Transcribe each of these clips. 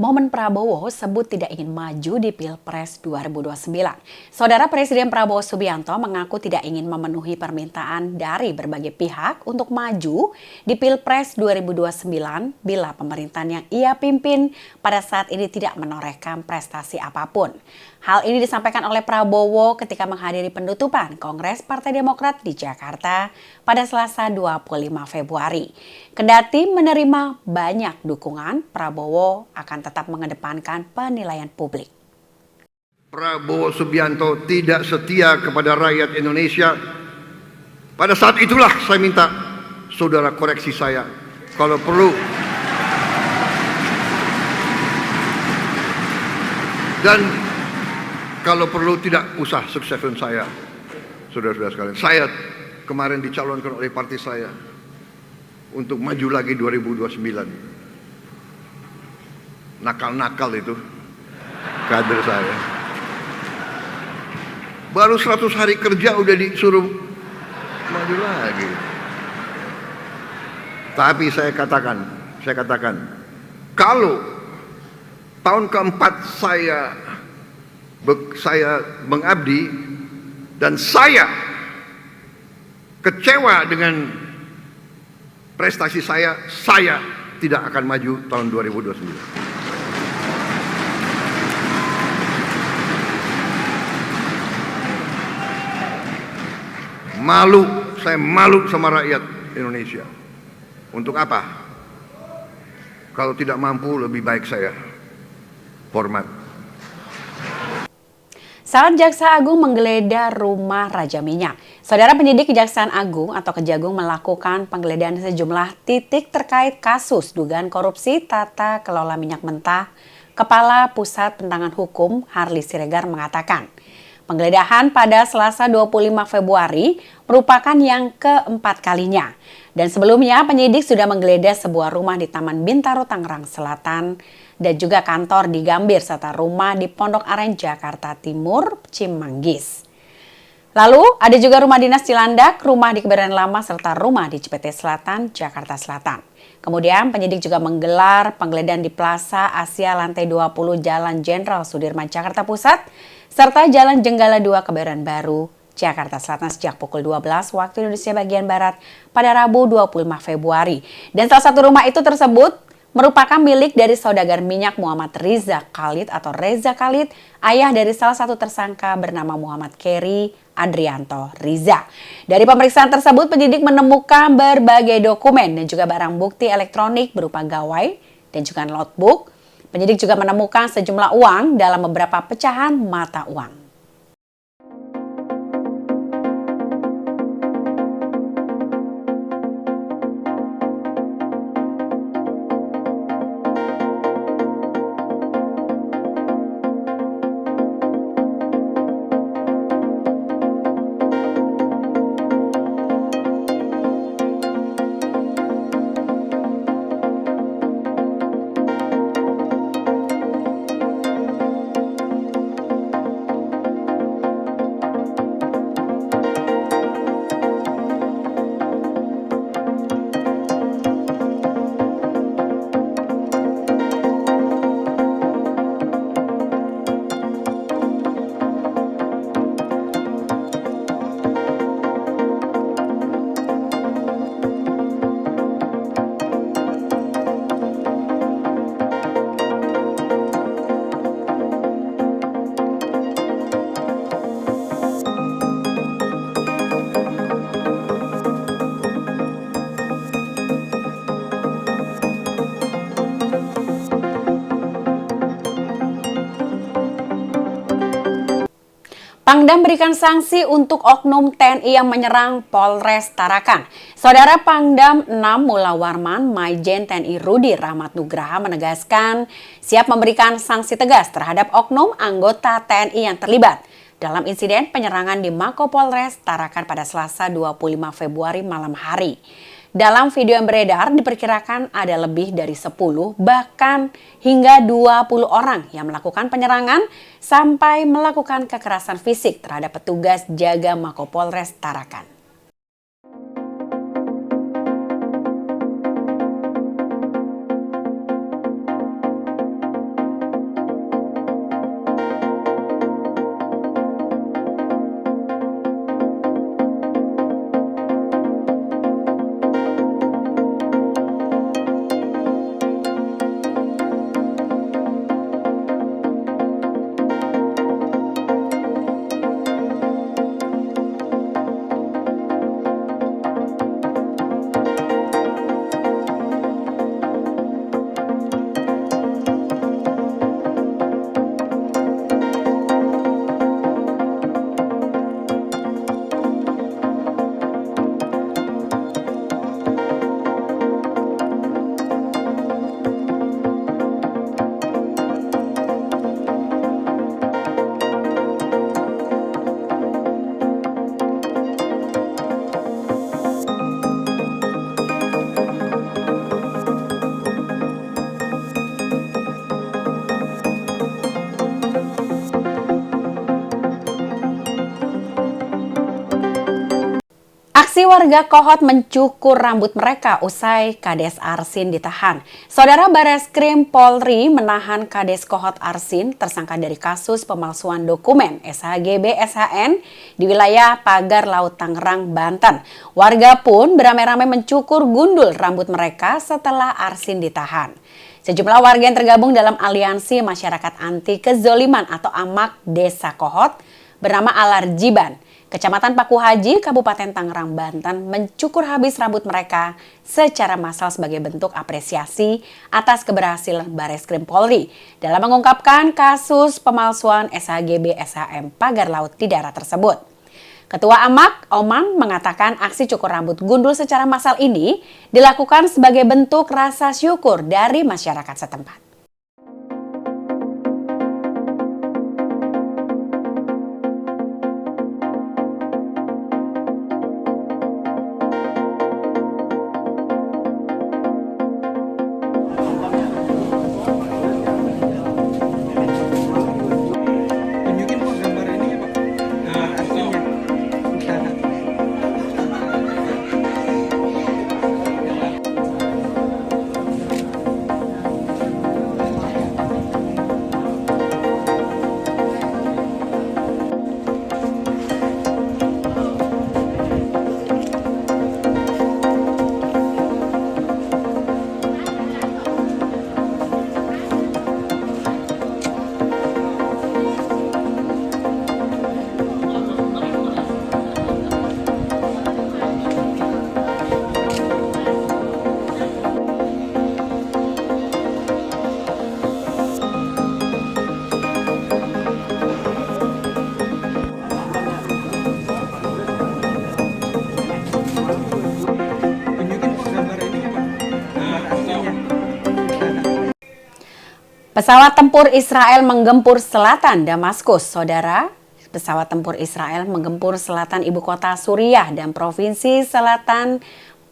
Momen Prabowo sebut tidak ingin maju di Pilpres 2029. Saudara Presiden Prabowo Subianto mengaku tidak ingin memenuhi permintaan dari berbagai pihak untuk maju di Pilpres 2029 bila pemerintahan yang ia pimpin pada saat ini tidak menorehkan prestasi apapun. Hal ini disampaikan oleh Prabowo ketika menghadiri penutupan Kongres Partai Demokrat di Jakarta pada Selasa 25 Februari. Kendati menerima banyak dukungan, Prabowo akan tetap mengedepankan penilaian publik. Prabowo Subianto tidak setia kepada rakyat Indonesia. Pada saat itulah saya minta saudara koreksi saya. Kalau perlu. Dan kalau perlu tidak usah suksession saya, saudara-saudara sekalian. Saya kemarin dicalonkan oleh partai saya untuk maju lagi 2029. Nakal-nakal itu kader saya. Baru 100 hari kerja udah disuruh maju lagi. Tapi saya katakan, kalau tahun keempat saya mengabdi dan saya kecewa dengan prestasi saya tidak akan maju tahun 2029. Saya malu sama rakyat Indonesia. Untuk apa? Kalau tidak mampu lebih baik saya hormat. Saat Jaksa Agung menggeledah rumah Raja Minyak, Saudara penyidik Kejaksaan Agung atau Kejagung melakukan penggeledahan sejumlah titik terkait kasus dugaan korupsi tata kelola minyak mentah. Kepala Pusat Penanganan Hukum Harli Siregar mengatakan, penggeledahan pada Selasa 25 Februari merupakan yang keempat kalinya. Dan sebelumnya penyidik sudah menggeledah sebuah rumah di Taman Bintaro, Tangerang Selatan dan juga kantor di Gambir serta rumah di Pondok Aren, Jakarta Timur, Cimanggis. Lalu ada juga rumah dinas Cilandak, rumah di Kebayoran Lama serta rumah di Cipete Selatan, Jakarta Selatan. Kemudian penyidik juga menggelar penggeledahan di Plaza Asia lantai 20 Jalan Jenderal Sudirman, Jakarta Pusat serta Jalan Jenggala 2 Kebayoran Baru, Jakarta Selatan sejak pukul 12 waktu Indonesia bagian Barat pada Rabu 25 Februari. Dan salah satu rumah itu tersebut merupakan milik dari saudagar minyak Muhammad Riza Khalid atau Reza Khalid, ayah dari salah satu tersangka bernama Muhammad Keri Adrianto Riza. Dari pemeriksaan tersebut, penyidik menemukan berbagai dokumen dan juga barang bukti elektronik berupa gawai dan juga notebook. Penyidik juga menemukan sejumlah uang dalam beberapa pecahan mata uang. Pangdam berikan sanksi untuk oknum TNI yang menyerang Polres Tarakan. Saudara Pangdam 6 Mula Warman, Maijen TNI Rudi Rahmat Nugraha menegaskan siap memberikan sanksi tegas terhadap oknum anggota TNI yang terlibat dalam insiden penyerangan di Mako Polres Tarakan pada Selasa 25 Februari malam hari. Dalam video yang beredar diperkirakan ada lebih dari 10 bahkan hingga 20 orang yang melakukan penyerangan sampai melakukan kekerasan fisik terhadap petugas jaga Mako Polres Tarakan. Aksi warga Kohot mencukur rambut mereka usai Kades Arsin ditahan. Saudara Bareskrim Polri menahan Kades Kohot Arsin tersangka dari kasus pemalsuan dokumen SHGB SHN di wilayah Pagar Laut Tangerang, Banten. Warga pun beramai-ramai mencukur gundul rambut mereka setelah Arsin ditahan. Sejumlah warga yang tergabung dalam Aliansi Masyarakat Anti Kezoliman atau AMAK Desa Kohot bernama Alarjiban, Kecamatan Paku Haji, Kabupaten Tangerang, Banten, mencukur habis rambut mereka secara massal sebagai bentuk apresiasi atas keberhasilan Bareskrim Polri dalam mengungkapkan kasus pemalsuan SHGB SHM Pagar Laut di daerah tersebut. Ketua AMAK, Oman, mengatakan aksi cukur rambut gundul secara massal ini dilakukan sebagai bentuk rasa syukur dari masyarakat setempat. Tunjukin Pak gambar ini ya Pak. Nah, aslinya. Tunjukin Pak gambar ini ya Pak. Nah, aslinya. Pesawat tempur Israel menggempur selatan Damaskus. Saudara, pesawat tempur Israel menggempur selatan ibu kota Suriah dan provinsi selatan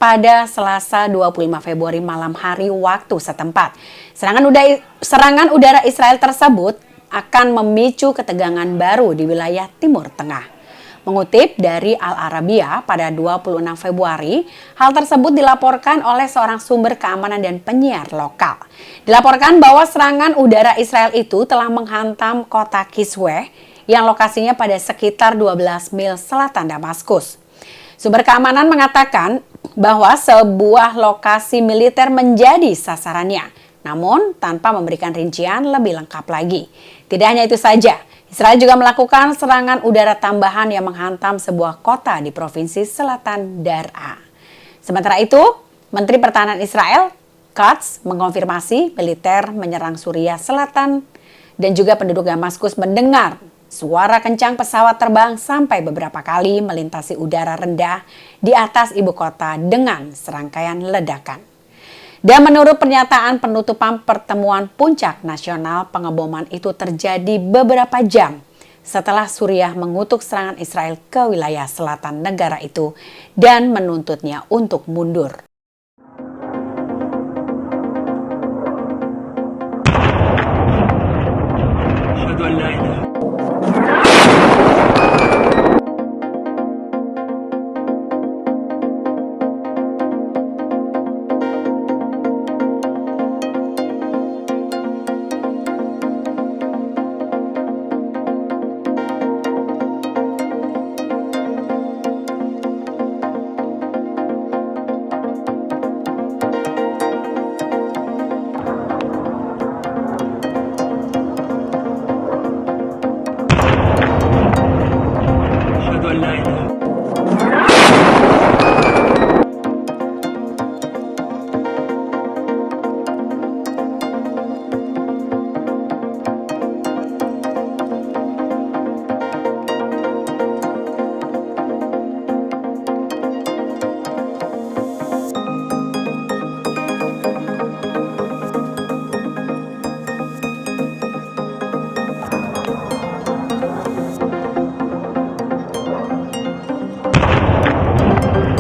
pada Selasa 25 Februari malam hari waktu setempat. Serangan udara Israel tersebut akan memicu ketegangan baru di wilayah Timur Tengah. Mengutip dari Al Arabiya pada 26 Februari, hal tersebut dilaporkan oleh seorang sumber keamanan dan penyiar lokal. Dilaporkan bahwa serangan udara Israel itu telah menghantam kota Kisweh yang lokasinya pada sekitar 12 mil selatan Damaskus. Sumber keamanan mengatakan bahwa sebuah lokasi militer menjadi sasarannya, namun tanpa memberikan rincian lebih lengkap lagi. Tidak hanya itu saja, Israel juga melakukan serangan udara tambahan yang menghantam sebuah kota di provinsi selatan Dar'a. Sementara itu, Menteri Pertahanan Israel, Katz, mengonfirmasi militer menyerang Suriah Selatan dan juga penduduk Damaskus mendengar suara kencang pesawat terbang sampai beberapa kali melintasi udara rendah di atas ibu kota dengan serangkaian ledakan. Dan menurut pernyataan penutupan pertemuan puncak nasional, pengeboman itu terjadi beberapa jam setelah Suriah mengutuk serangan Israel ke wilayah selatan negara itu dan menuntutnya untuk mundur. Asyhadu an la ilaha